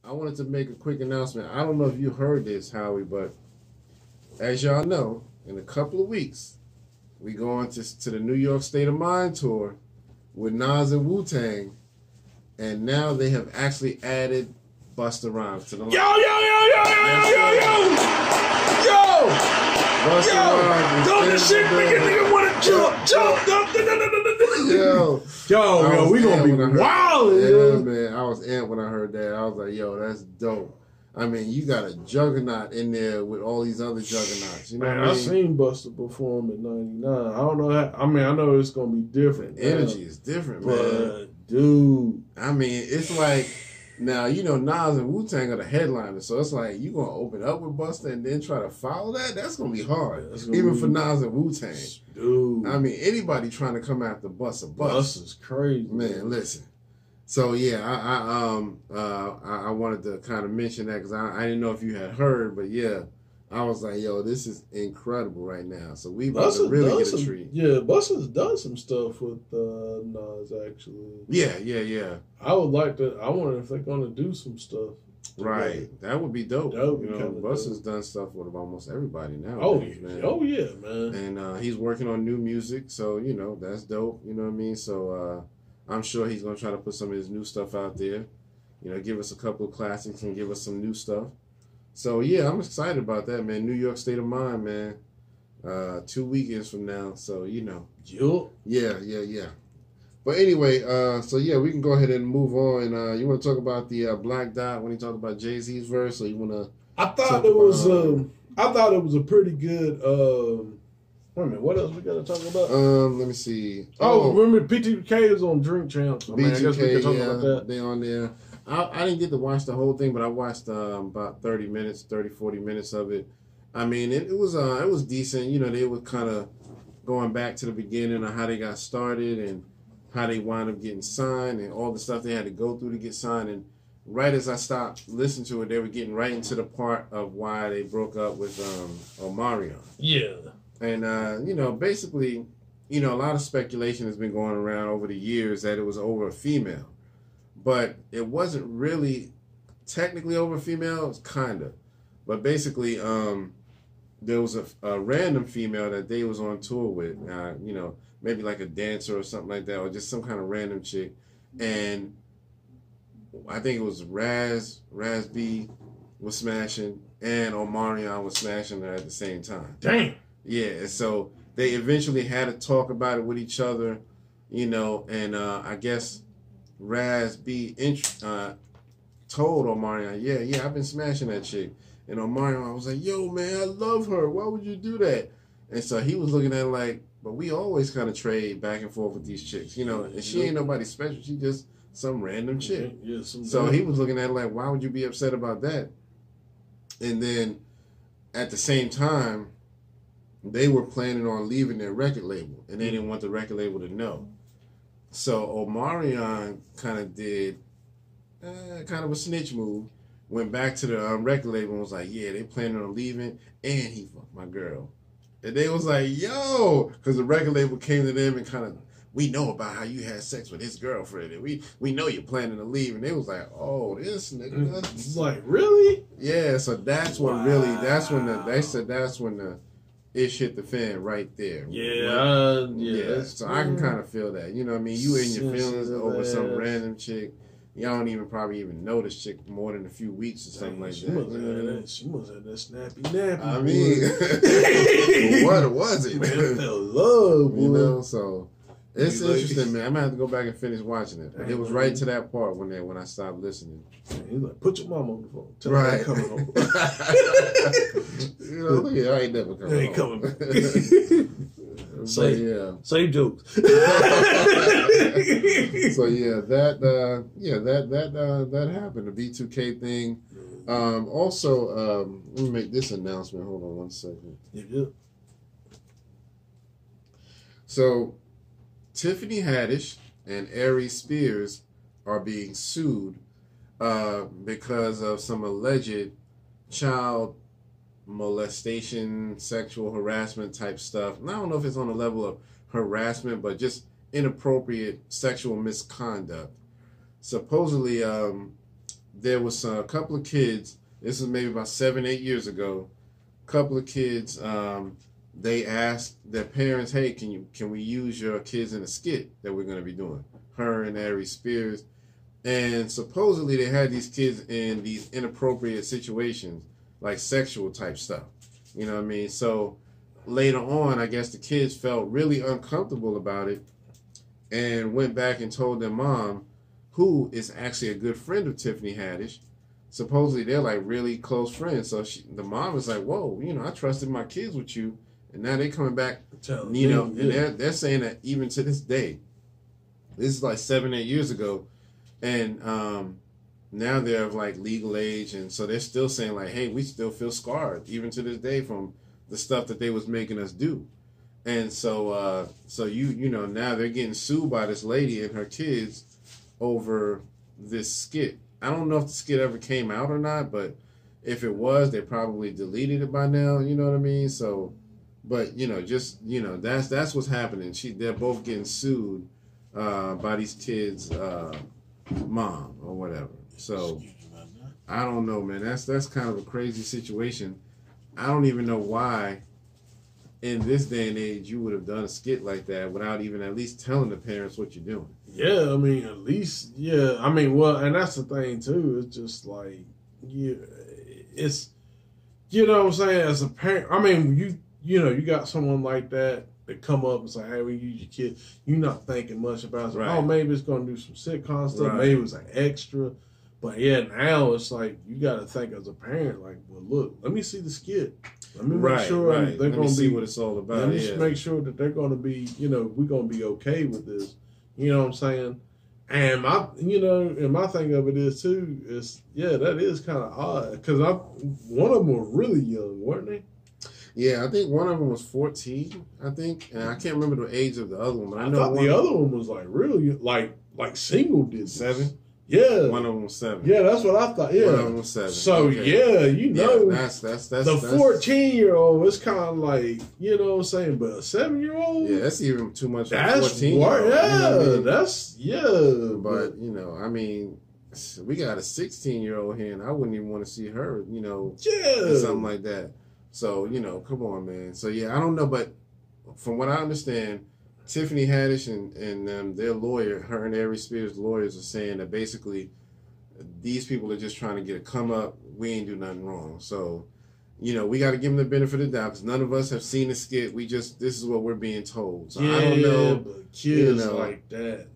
I wanted to make a quick announcement. I don't know if you heard this, Howie, but as y'all know, in a couple of weeks, we going to the New York State of Mind tour with Nas and Wu-Tang, and now they have actually added Busta Rhymes to the line. Yo! Busta Rhymes. Don't the shit make a nigga wanna jump. Yo, we gonna be wild. Yeah, man. I was amped when I heard that. I was like, yo, that's dope. I mean, you got a juggernaut in there with all these other juggernauts. You know Man, what I I mean? seen Busta perform in '99. I don't know how. I mean, I know it's gonna be different. The energy is different, man. But dude, I mean, it's like now you know Nas and Wu-Tang are the headliners, so it's like you gonna open up with Busta and then try to follow that. That's gonna be hard, even for Nas and Wu-Tang. Dude, I mean, anybody trying to come after Busta, Busta's crazy, man. Listen. So yeah, I wanted to kind of mention that because I didn't know if you had heard, but yeah, I was like, yo, this is incredible right now. So we about to really get a treat. Yeah, Busta's done some stuff with Nas actually. Yeah. I would like to. I wonder if they're gonna do some stuff. Right, that would be dope. That would be Busta's done stuff with almost everybody now. Man. Oh yeah, man. And he's working on new music, so you know that's dope. You know what I mean? So I'm sure he's gonna try to put some of his new stuff out there. You know, give us a couple of classics and give us some new stuff. So yeah, I'm excited about that, man. New York State of Mind, man. 2 weekends from now, so you know. Yeah. But anyway, so yeah, we can go ahead and move on. You want to talk about the Black Dot when he talked about Jay-Z's verse, or you want to? I thought it was a pretty good. Wait a minute, what else we got to talk about? Let me see. Remember PTK is on Drink Champs. BTK, I guess we can talk about that. They on there. I didn't get to watch the whole thing, but I watched about 40 minutes of it. I mean, it was decent. You know, they were kind of going back to the beginning of how they got started and how they wound up getting signed and all the stuff they had to go through to get signed. And right as I stopped listening to it, they were getting right into the part of why they broke up with Omarion. Yeah. And, you know, basically, you know, a lot of speculation has been going around over the years that it was over a female. But it wasn't really technically over a female. It's kind of. But basically, there was a random female that they was on tour with, you know, maybe like a dancer or something like that, or just some kind of random chick. And I think it was Raz B was smashing, and Omarion was smashing her at the same time. Damn. Yeah, so they eventually had to talk about it with each other, you know, and I guess Raz B told Omarion, yeah, I've been smashing that chick. And Omarion was like, yo, man, I love her. Why would you do that? And so he was looking at it like, but we always kind of trade back and forth with these chicks, you know, and she ain't nobody special. She just some random chick. Yeah, so he was looking at it like, why would you be upset about that? And then at the same time, they were planning on leaving their record label, and they didn't want the record label to know. So Omarion kind of did kind of a snitch move, went back to the record label and was like, yeah, they planning on leaving, and he fucked my girl. And they was like, yo, because the record label came to them and kind of, we know about how you had sex with his girlfriend, and we know you're planning to leave. And they was like, oh, this nigga. Like, really? Yeah, so that's when that's when the ish hit the fan right there. Yeah. So I can kind of feel that. You know what I mean? You in your feelings over some random chick. Y'all don't even know this chick more than a few weeks or something like that. She must have that snappy nappy. I mean, what was it? Man, fell love, boy. You know, so it's interesting, man. I'm gonna have to go back and finish watching it. It was right to that part when I stopped listening. He's like, put your mama on the phone. Tell her I ain't coming home. You know, look at, I ain't never coming. I ain't coming back. Same jokes. So yeah, that happened. The B2K thing. Also, let me make this announcement. Hold on one second. Yeah. So, Tiffany Haddish and Aries Spears are being sued because of some alleged child molestation, sexual harassment type stuff. And I don't know if it's on the level of harassment, but just inappropriate sexual misconduct. Supposedly, there was a couple of kids. This was maybe about 7, 8 years ago. A couple of kids, they asked their parents, "Hey, can we use your kids in a skit that we're going to be doing?" Her and Aries Spears, and supposedly they had these kids in these inappropriate situations, like sexual type stuff. You know what I mean? So later on, I guess the kids felt really uncomfortable about it, and went back and told their mom, who is actually a good friend of Tiffany Haddish. Supposedly they're like really close friends. So the mom is like, "Whoa, I trusted my kids with you, and now they coming back, and they're saying that even to this day, this is like 7, 8 years ago, and now they're of like legal age, and so they're still saying like, hey, we still feel scarred even to this day from the stuff that they was making us do." And so now they're getting sued by this lady and her kids over this skit. I don't know if the skit ever came out or not, but if it was, they probably deleted it by now. You know what I mean? So, but that's what's happening. They're both getting sued by these kids' mom or whatever. So I don't know, man. That's kind of a crazy situation. I don't even know why in this day and age you would have done a skit like that without even at least telling the parents what you're doing. Yeah, I mean, at least, yeah. I mean, well, and that's the thing too. It's just like, yeah, it's, you know what I'm saying? As a parent, I mean, you got someone like that come up and say, "Hey, we use your kid." You're not thinking much about it. Right. Oh, maybe it's gonna do some sitcom stuff. Right. Maybe it's an extra. But yeah, now it's like you got to think as a parent, like, well, look, let me see the skit. Let me make sure they're going to see what it's all about. Let me just make sure that they're going to be, we're going to be okay with this. You know what I'm saying? And my thing of it is too is that is kind of odd because one of them was really young, weren't they? Yeah, I think one of them was 14. I think, and I can't remember the age of the other one. But I know thought the other one was like really like single digits. 7. Yeah, one of them was 7. Yeah, that's what I thought. Yeah, one of them was 7. So that's the 14-year-old. It's kind of like what I'm saying, but a 7-year-old. Yeah, that's even too much. That's 14. That's But I mean, we got a 16-year-old here, and I wouldn't even want to see her. Or something like that. So come on, man. So I don't know, but from what I understand, Tiffany Haddish and their lawyer, her and Aries Spears' lawyers, are saying that basically these people are just trying to get a come up. We ain't do nothing wrong. So, we got to give them the benefit of the doubt because none of us have seen the skit. This is what we're being told. So I don't know. But kids like that,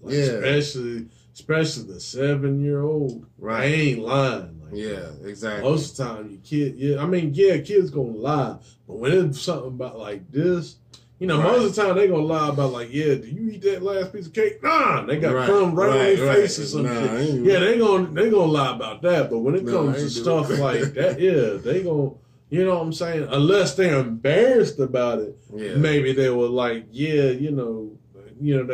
especially the 7-year-old, right? I ain't lying. Exactly. Most of the time, kids gonna lie, but when it's something about like this. Most of the time they gonna lie about like, do you eat that last piece of cake? Nah, they got crumbs right on their face or some shit. Yeah, they gonna lie about that. But when it comes to stuff like that, they gonna, you know what I'm saying? Unless they're embarrassed about it, maybe they were like, they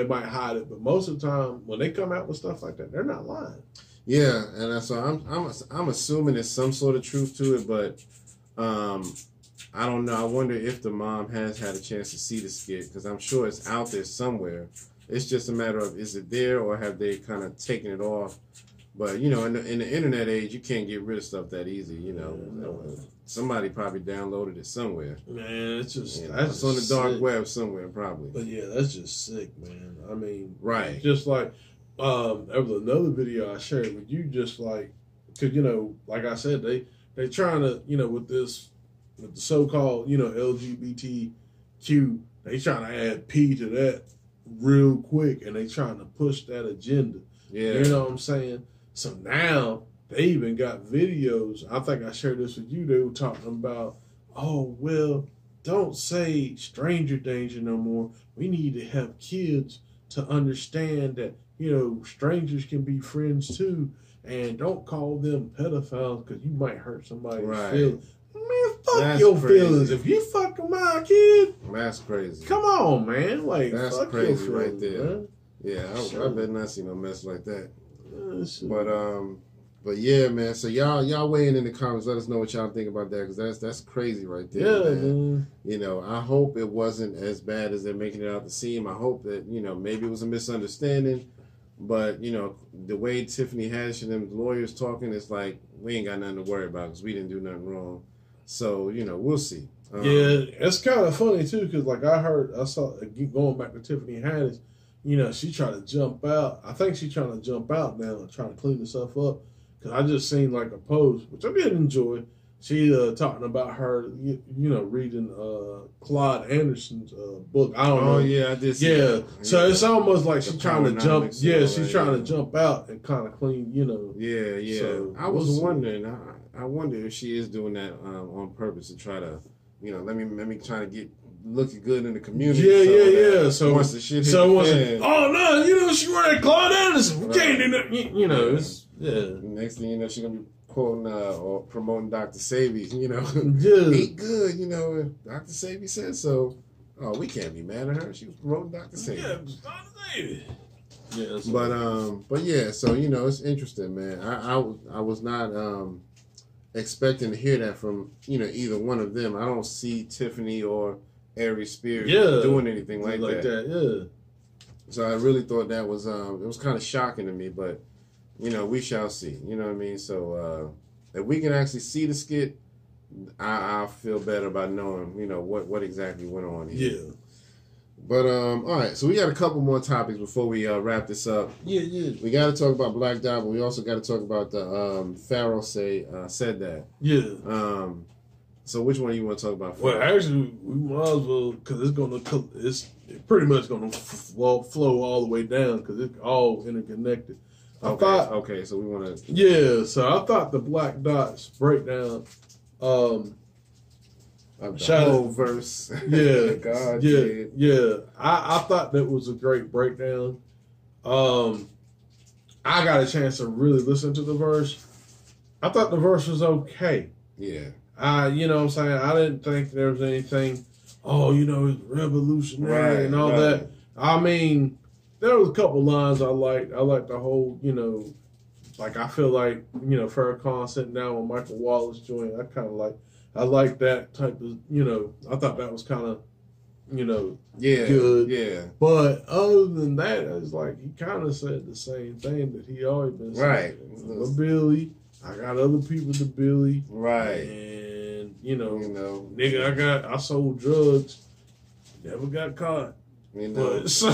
might hide it. But most of the time, when they come out with stuff like that, they're not lying. Yeah, and so I'm assuming there's some sort of truth to it, but I don't know. I wonder if the mom has had a chance to see the skit because I'm sure it's out there somewhere. It's just a matter of is it there or have they kind of taken it off? But in the internet age, you can't get rid of stuff that easy. Somebody probably downloaded it somewhere. Man, it's just that's on the dark web somewhere probably. But that's just sick, man. I mean, right? Just like there was another video I shared with you, just like because like I said, they trying to with this. With the so-called, LGBTQ, they trying to add P to that real quick, and they trying to push that agenda. Yeah. You know what I'm saying? So now they even got videos. I think I shared this with you. They were talking about, oh, well, don't say stranger danger no more. We need to have kids to understand that, strangers can be friends too, and don't call them pedophiles because you might hurt somebody's feelings. Man, fuck your feelings. If you fucking my kid, that's crazy. Come on, man. Like that's fuck crazy your right there. Man. Yeah, I bet not see no mess like that. But yeah, man. So y'all weighing in the comments. Let us know what y'all think about that because that's crazy right there. Yeah, man. I hope it wasn't as bad as they're making it out to seem. I hope that maybe it was a misunderstanding. But the way Tiffany Haddish and them lawyers talking, it's like we ain't got nothing to worry about because we didn't do nothing wrong. So we'll see. Yeah, it's kind of funny too because like I saw going back to Tiffany Haddish. She tried to jump out. I think she's trying to jump out now and trying to clean herself up. Because I just seen like a post, which I did enjoy. She talking about her, reading Claude Anderson's book. I don't know. Oh yeah, I did. See yeah, that. So it's almost like she's trying to jump. Yeah, she's trying to to jump out and kind of clean. Yeah. So, I was wondering. I wonder if she is doing that on purpose to try to, let me try to get looking good in the community. Yeah. So once the shit hit the fan, oh no, she read Claude Anderson. We can't do that. It's Next thing you know, she's gonna be quoting or promoting Dr. Sebi. Yeah. Eat good. If Dr. Sebi said so. Oh, we can't be mad at her. She was promoting Dr. Sebi. Yeah, Dr. Sebi. Yeah. But yeah. So it's interesting, man. I was not expecting to hear that from either one of them. I don't see Tiffany or Aries Spears doing anything like that. Yeah. So I really thought that was it was kind of shocking to me, but we shall see. You know what I mean? So if we can actually see the skit, I'll feel better about knowing what exactly went on here. Yeah. But all right, so we got a couple more topics before we wrap this up. Yeah. We got to talk about Black Dot, but we also got to talk about the Pharaoh said that. Yeah. So which one do you want to talk about first? Well, actually, we might as well because it's pretty much gonna flow all the way down because it's all interconnected. Okay, so we want to. Yeah, so I thought the Black Dots breakdown. The whole verse. Yeah, God. Yeah. I thought that was a great breakdown. I got a chance to really listen to the verse. I thought the verse was okay. Yeah. You know what I'm saying? I didn't think there was anything, it's revolutionary and all that. I mean, there was a couple lines I liked. I liked the whole, like I feel like, Farrakhan sitting down with Michael Wallace joint. I like that type of, I thought that was kind of, good. Yeah. But other than that, it's like he kind of said the same thing that he always been saying. Right. I'm a Billy. I got other people to Billy. Right. And, nigga, I sold drugs. Never got caught. But, so,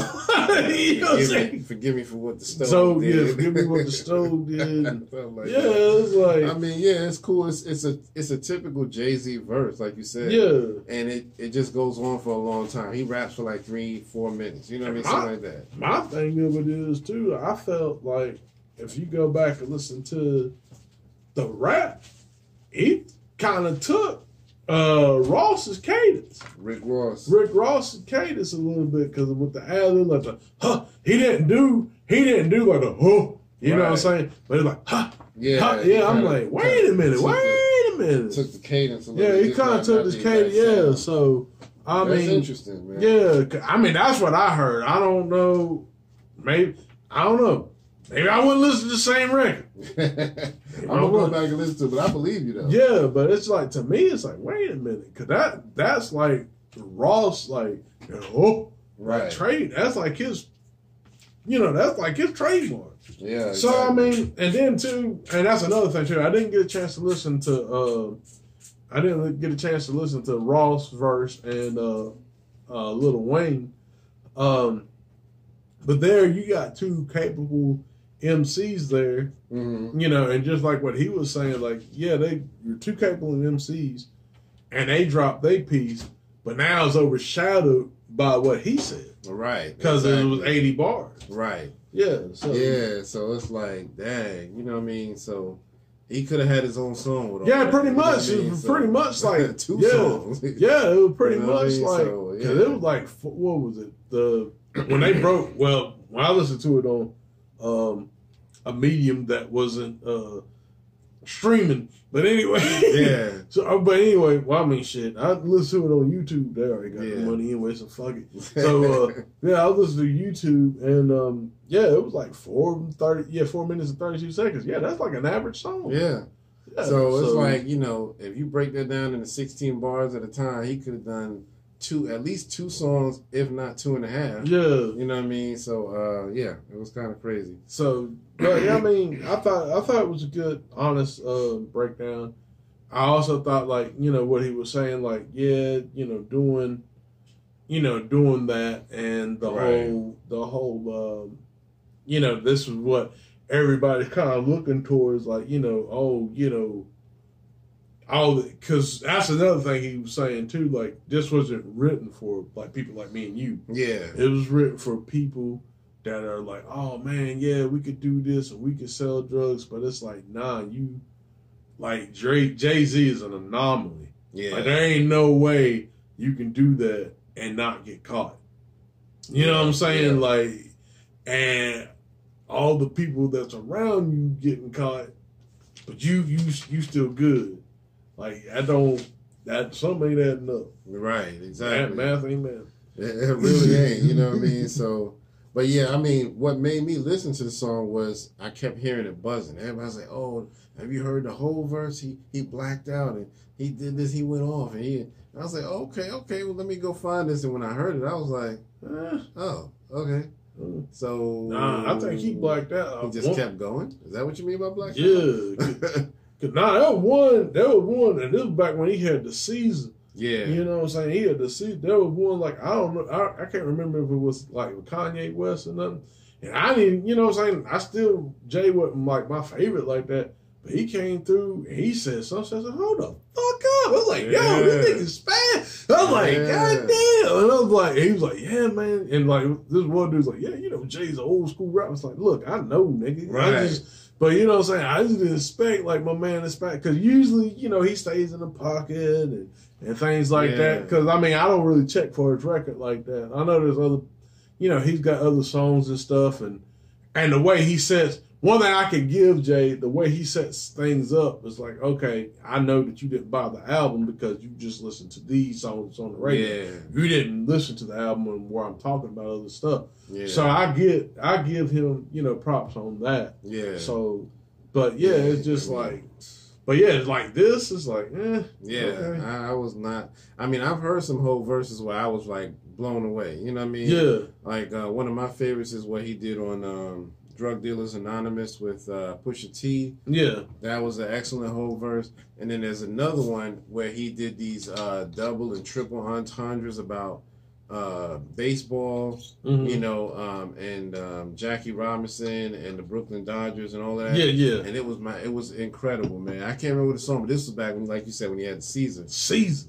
forgive me for what the stove so, did. Yeah, forgive me what the stove did. Like it's like... I mean, it's cool. It's a typical Jay-Z verse, like you said. Yeah. And it just goes on for a long time. He raps for like 3-4 minutes. You know what I mean? Something like that. My thing of it is, too, I felt like if you go back and listen to the rap, it kind of took Ross's cadence. Rick Ross's cadence a little bit because with the ad-lib, like he didn't do like the you know what I'm saying? But it's like I'm like, wait a minute. Took the cadence a little bit. Yeah, he kind of took this cadence. Yeah, so that's interesting, man. Yeah, I mean that's what I heard. I don't know. Maybe I don't know. Maybe I wouldn't listen to the same record. I'm gonna go back and listen to it, but I believe you though. Yeah, but it's like to me, it's like wait a minute, because that's like Ross, like right trade. That's like his, that's like his trademark. Yeah. So exactly. I mean, and then too, and that's another thing too. I didn't get a chance to listen to Ross verse and Lil Wayne, but there you got two capable MCs there, and just like what he was saying, like, you're two capable MCs, and they dropped their piece, but now it's overshadowed by what he said. Right. Because it was 80 bars. Right. Yeah. So it's like, dang, you know what I mean? So he could have had his own song with all that. pretty much. It was pretty much like two songs. Yeah, it was pretty much like, because it was like, what was it? When they broke, when I listened to it on a medium that wasn't streaming, but anyway, but anyway, I mean, shit, I listened to it on YouTube. They already got the money anyway, so fuck it. So I listened to YouTube, and it was like 4 minutes and 32 seconds. Yeah, that's like an average song. Yeah. So it's like, if you break that down into 16 bars at a time, he could have done at least 2 songs, if not 2.5. Yeah. You know what I mean? So yeah, it was kind of crazy. So, but yeah, I mean, I thought it was a good, honest breakdown. I also thought, like, you know, what he was saying, like, yeah, you know, doing that, and the whole, you know, this is what everybody's kind of looking towards, like, you know, oh, you know, because that's another thing he was saying too, like, this wasn't written for, like, people like me and you. Yeah. It was written for people that are like, oh man, yeah, we could do this, or we could sell drugs, but it's like, nah, you, like, Jay-Z is an anomaly. Yeah. Like, there ain't no way you can do that and not get caught. You know what I'm saying? Yeah. Like, and all the people that's around you getting caught, but you still good. Like, that something ain't adding up. Right, exactly. Math ain't math. It really ain't, you know what I mean? So, but yeah, I mean, what made me listen to the song was I kept hearing it buzzing. Everybody's like, oh, have you heard the whole verse? He blacked out and he did this, he went off. And I was like, okay, well, let me go find this. And when I heard it, I was like, oh, okay. So. Nah, I think he blacked out. He just kept going? Is that what you mean by blacked out? Yeah. Nah, that was one, and this was back when he had the season. Yeah. You know what I'm saying? He had the season. There was one, like, I don't know, I can't remember if it was, like, with Kanye West or nothing. And I didn't, you know what I'm saying? Jay wasn't, like, my favorite like that. But he came through, and he said something. I said, hold the fuck up. I was like, yo, this nigga's fast. I was like, God damn. And I was like, he was like, yeah, man. And, like, this one dude's like, yeah, you know, Jay's an old school rapper. It's like, look, I know, nigga. Right. But, you know what I'm saying? I just didn't expect, like, my man to expect. Because usually, you know, he stays in the pocket and things like that. Because, I mean, I don't really check for his record like that. I know there's other, you know, he's got other songs and stuff. And the way he sets, one thing I can give Jay, the way he sets things up is like, okay, I know that you didn't buy the album because you just listened to these songs on the radio. Yeah. You didn't listen to the album where I'm talking about other stuff. Yeah. So I give him, you know, props on that. Yeah. So, but yeah, it's just like, but yeah, like this is like, yeah. Okay. I was not. I mean, I've heard some whole verses where I was like blown away. You know what I mean? Yeah. Like one of my favorites is what he did on Drug Dealers Anonymous with Pusha T. Yeah. That was an excellent whole verse. And then there's another one where he did these double and triple entendres about baseball, you know, and Jackie Robinson and the Brooklyn Dodgers and all that. Yeah, yeah. And it was incredible, man. I can't remember the song, but this was back when, like you said, when he had the season.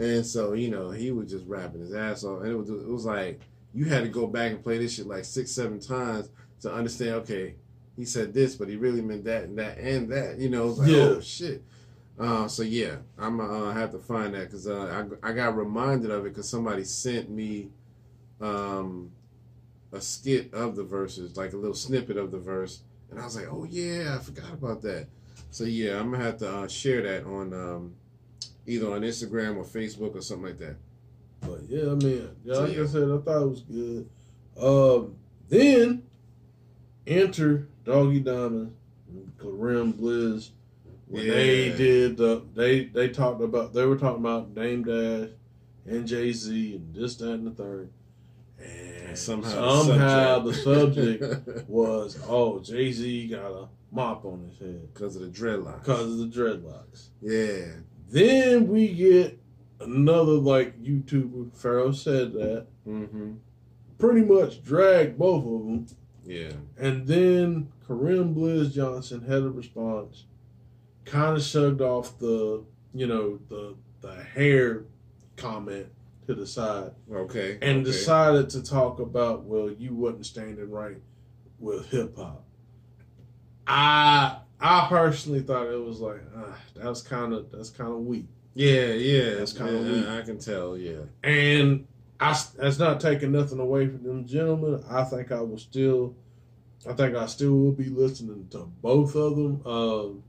And so, you know, he was just rapping his ass off. And it was like, you had to go back and play this shit like 6-7 times to understand, okay, he said this, but he really meant that and that and that. You know, it was like, oh, shit. So, yeah, I'm going to have to find that because I got reminded of it because somebody sent me a skit of the verses, like a little snippet of the verse. And I was like, oh, yeah, I forgot about that. So, yeah, I'm going to have to share that on either on Instagram or Facebook or something like that. But, yeah, I mean, like I said, I thought it was good. Then, enter Doggy Diamond and Kareem Blizz. When they did they were talking about Dame Dash and Jay-Z and this, that, and the third. And somehow the subject was, oh, Jay-Z got a mop on his head. Because of the dreadlocks. Yeah. Then we get another, like, YouTuber, Pharaoh said that. Mm-hmm. Pretty much dragged both of them. Yeah. And then Kareem Blizz Johnson had a response, kind of shrugged off the hair comment to the side. Okay. And decided to talk about, well, you wasn't standing right with hip hop. I personally thought it was like, that's kind of weak. Yeah. That's kind of weak. I can tell, yeah. And that's not taking nothing away from them gentlemen. I think I still will be listening to both of them.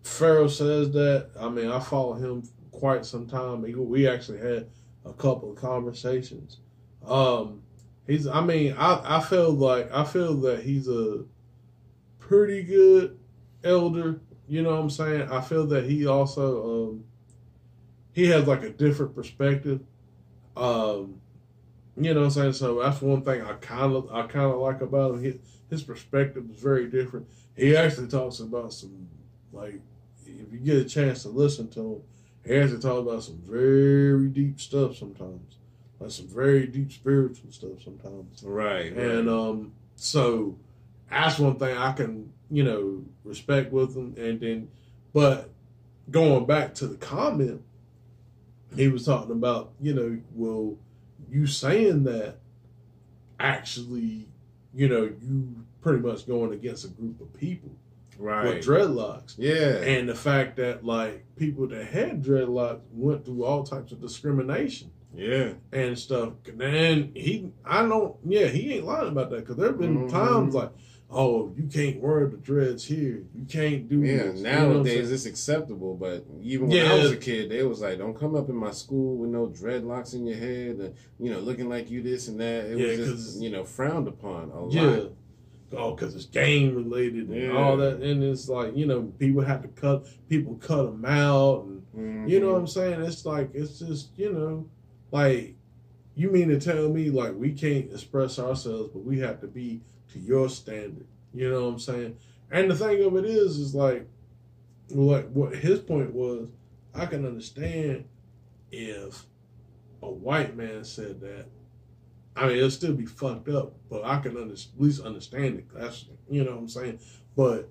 Pharaoh says that. I mean, I follow him quite some time. We actually had a couple of conversations. I feel that he's a pretty good elder. You know what I'm saying? I feel that he also he has like a different perspective. You know what I'm saying? So that's one thing I kind of like about him. His perspective is very different. He actually talks about some, like, if you get a chance to listen to him, he actually talks about some very deep stuff sometimes, like some very deep spiritual stuff sometimes. Right. And so that's one thing I can, respect with him. And then, but going back to the comment, he was talking about, well, you saying that actually, you pretty much going against a group of people. Right. With dreadlocks. Yeah. And the fact that, like, people that had dreadlocks went through all types of discrimination. Yeah. And stuff. And he ain't lying about that, because there have been times like, oh, you can't wear the dreads here. You can't do this. Nowadays it's acceptable, but even when I was a kid, they was like, don't come up in my school with no dreadlocks in your head, and, looking like you this and that. It was just, frowned upon a lot. Oh, because it's gang related and all that. And it's like, people have to cut them out. And, you know what I'm saying? It's like, it's just, like, you mean to tell me, like, we can't express ourselves, but we have to be to your standard. You know what I'm saying? And the thing of it is like what his point was, I can understand if a white man said that. I mean, it'll still be fucked up, but I can at least understand it. That's, what I'm saying? But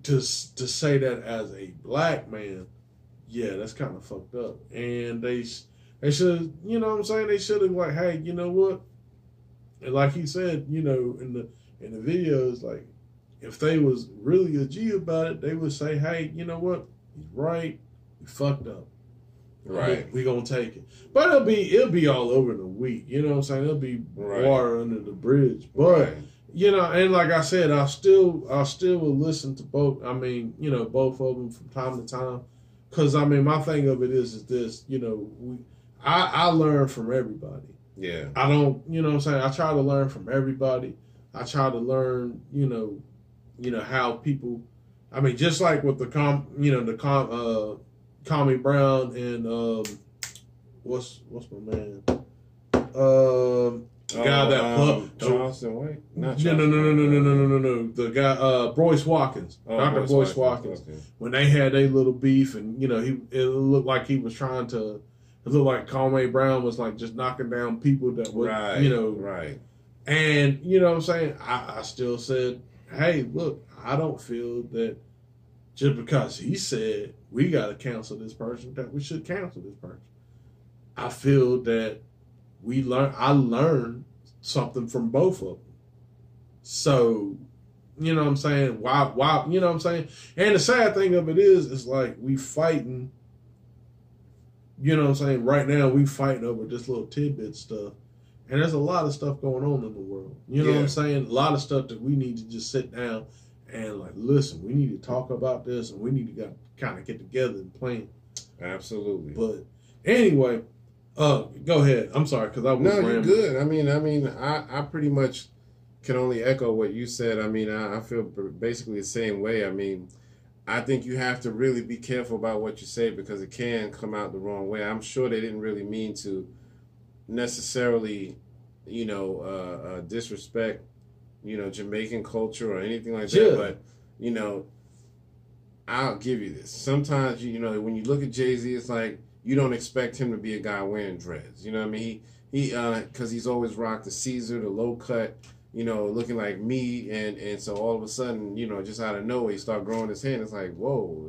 to say that as a black man, yeah, that's kind of fucked up. And they should, you know what I'm saying? They should have, like, hey, you know what? And like he said, in the videos, like, if they was really a G about it, they would say, hey, you know what? He's right. We fucked up. Right. We gonna take it. But it'll be all over the week. You know what I'm saying? It'll be water under the bridge. But and like I said, I still will listen to both. I mean, both of them from time to time. Cause I mean, my thing of it is this, I learn from everybody. Yeah. I don't, what I'm saying? I try to learn from everybody. I try to learn, how people, I mean, just like with the Kwame Brown and what's my man? Guy that Charleston White? Not no. The guy Boyce Watkins, Dr. Boyce Watkins. Okay. When they had their little beef, and it looked like he was trying to. It looked like Kwame Brown was like just knocking down people that would, right. And what I'm saying, I still said, hey, look, I don't feel that just because he said we got to cancel this person, that we should cancel this person. I feel that I learned something from both of them. So, what I'm saying? Why, you know what I'm saying? And the sad thing of it is like we fighting, you know what I'm saying? Right now we fighting over this little tidbit stuff. And there's a lot of stuff going on in the world. You know what I'm saying? A lot of stuff that we need to just sit down and, like, listen, we need to talk about this, and we need to kind of get together and plan. Absolutely. But anyway, go ahead. I'm sorry, because I was rambling. You're good. I mean, I pretty much can only echo what you said. I mean, I feel basically the same way. I mean, I think you have to really be careful about what you say, because it can come out the wrong way. I'm sure they didn't really mean to necessarily, disrespect, Jamaican culture or anything like that. But, I'll give you this. Sometimes, when you look at Jay-Z, it's like you don't expect him to be a guy wearing dreads. You know what I mean? He because he's always rocked the Caesar, the low cut, looking like me. And so all of a sudden, just out of nowhere, he start growing his hair. And it's like, whoa,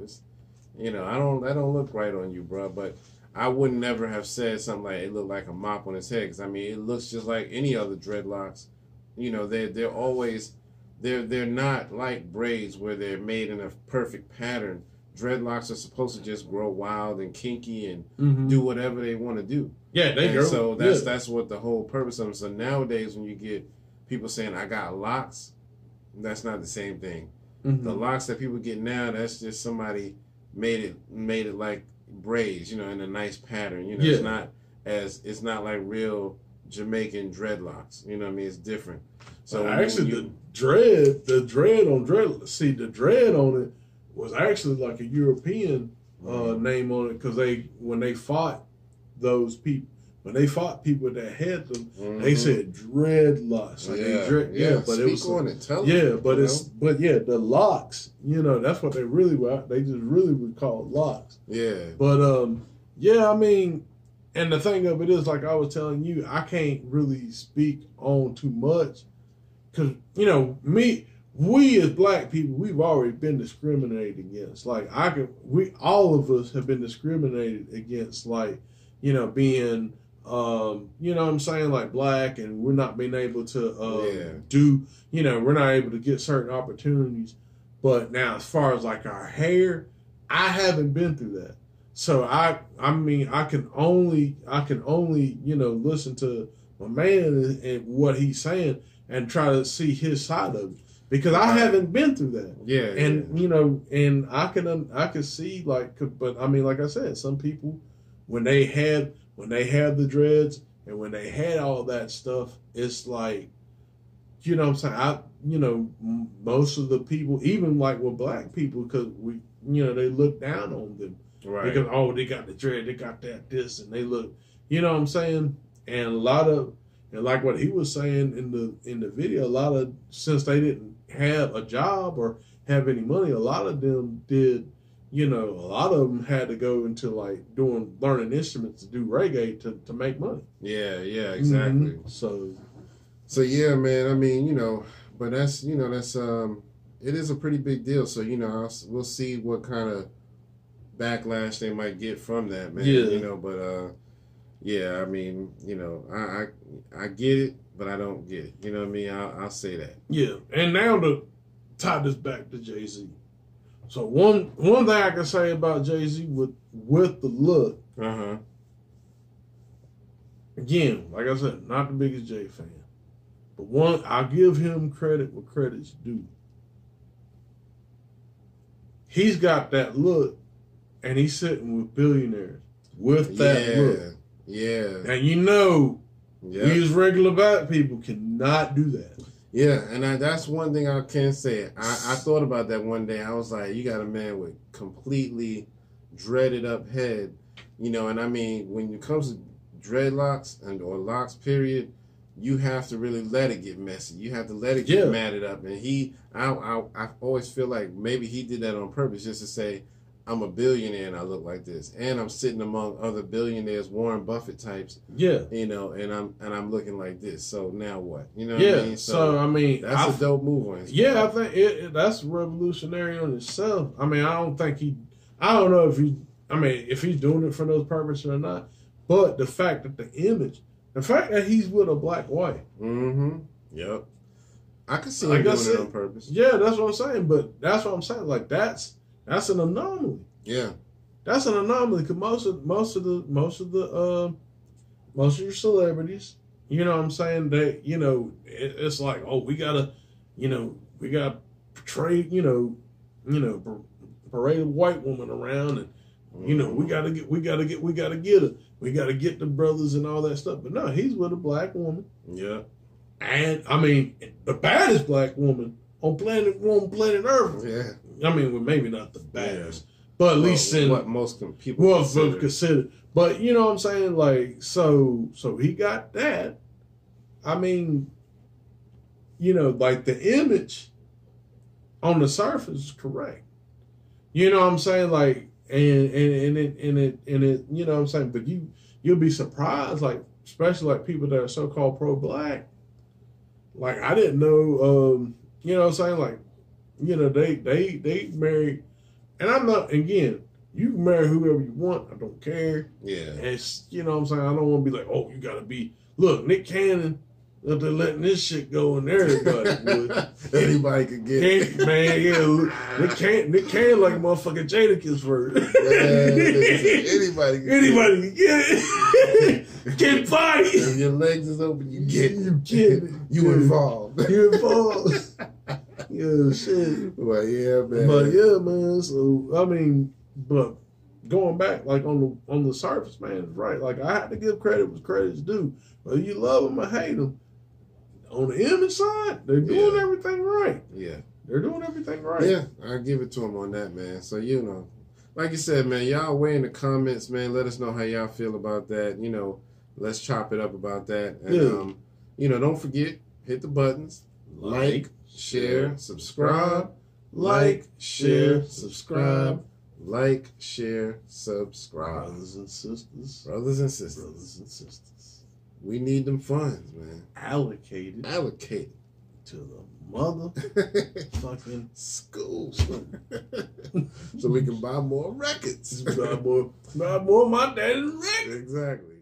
that don't look right on you, bro. But I would never have said something like it looked like a mop on his head, because I mean it looks just like any other dreadlocks. They're always they're not like braids where they're made in a perfect pattern. Dreadlocks are supposed to just grow wild and kinky and do whatever they want to do. Yeah, they grow. So that's what the whole purpose of them. So nowadays when you get people saying I got locks, that's not the same thing. The locks that people get now, that's just somebody made it like braids, in a nice pattern. It's not like real Jamaican dreadlocks. You know what I mean? It's different. So actually, the dread on it was actually like a European name on it, because when they fought those people, when they fought people that had them, Mm-hmm. they said dreadlocks. Like but Speak it was on it. Tell yeah, them, but you it's know? but yeah, the locks. You know, that's what they really were. They just really would call it locks. Yeah. But yeah, I mean, and the thing of it is, like I was telling you, I can't really speak on too much because you know we as black people, we've already been discriminated against. Like all of us have been discriminated against. Like you know, being you know what I'm saying, like black, and we're not being able to do, you know, we're not able to get certain opportunities. But now, as far as like our hair, I haven't been through that. So I mean, I can only, you know, listen to my man and what he's saying and try to see his side of it because I haven't been through that. Yeah. And you know, and I can see like, but I mean, like I said, some people when they had the dreads and when they had all that stuff, it's like, you know what I'm saying? You know, most of the people, even like with black people, because we, you know, they look down on them. Right. Because, oh, they got the dread, they got this, and they look, you know what I'm saying? And a lot of, and like what he was saying in the video, a lot of, since they didn't have a job or have any money, a lot of them did, you know, a lot of them had to go into like learning instruments to do reggae to make money. Yeah, exactly. Mm-hmm. So yeah, man, I mean, you know, but that's, you know, that's, it is a pretty big deal. So, you know, we'll see what kind of backlash they might get from that, man. Yeah. You know, but yeah, I mean, you know, I get it, but I don't get it. You know what I mean? I'll say that. Yeah, and now to tie this back to Jay-Z. So one thing I can say about Jay-Z with the look, again, like I said, not the biggest Jay fan, but I'll give him credit where credit's due. He's got that look. And he's sitting with billionaires with that look. Yeah. And you know, we as regular black people cannot do that. Yeah, and that's one thing I can say. I thought about that one day. I was like, you got a man with completely dreaded up head, you know, and I mean, when it comes to dreadlocks or locks, period, you have to really let it get messy. You have to let it get matted up. And I always feel like maybe he did that on purpose just to say, I'm a billionaire and I look like this, and I'm sitting among other billionaires, Warren Buffett types. Yeah, you know, and I'm looking like this. So now what? You know? What I mean? So I mean, that's a dope move on his part. I think that's revolutionary on itself. I mean, I don't know if he's doing it for those purposes or not. But the fact that the fact that he's with a black wife. Mm-hmm. Yep. I could see him doing it on purpose. Yeah, that's what I'm saying. But that's what I'm saying. Like that's an anomaly. Yeah, that's an anomaly because most of your celebrities, you know what I'm saying, they, you know, it's like, oh, we gotta portray, parade a white woman around, and you know, we gotta get the brothers and all that stuff. But no, he's with a black woman. Yeah, and I mean the baddest black woman on planet Earth. Yeah. I mean, well, maybe not the baddest, but at least in what most people consider. But you know what I'm saying? Like, so he got that. I mean, you know, like the image on the surface is correct. You know what I'm saying? Like, and it, you know what I'm saying? But you'll be surprised, like, especially like people that are so-called pro-black. Like, I didn't know, you know what I'm saying? Like, you know, they married, and I'm not, again, you can marry whoever you want. I don't care. Yeah. It's, you know what I'm saying? I don't want to be like, oh, you got to be, look, Nick Cannon, they're letting this shit go and everybody would. Anybody could get it. Man, yeah. Nick Cannon like a motherfucking Jadakiss first. Anybody can get it. Get body. If your legs is open, you get it. You involved. You involved. Yeah, shit. Well, yeah, man. But yeah, man. So I mean, but going back, like on the surface, man, it's right. Like I had to give credit where credit's due. Whether you love them or hate them, on the image side, they're doing everything right. Yeah, they're doing everything right. Yeah, I give it to them on that, man. So you know, like you said, man, y'all weigh in the comments, man. Let us know how y'all feel about that. You know, let's chop it up about that. And don't forget, hit the buttons. Like, share, subscribe. Like, share, subscribe. Like, share, subscribe. Brothers and sisters. Brothers and sisters. Brothers and sisters. We need them funds, man. Allocated to the motherfucking school. So we can buy more records. buy more of my daddy's records. Exactly.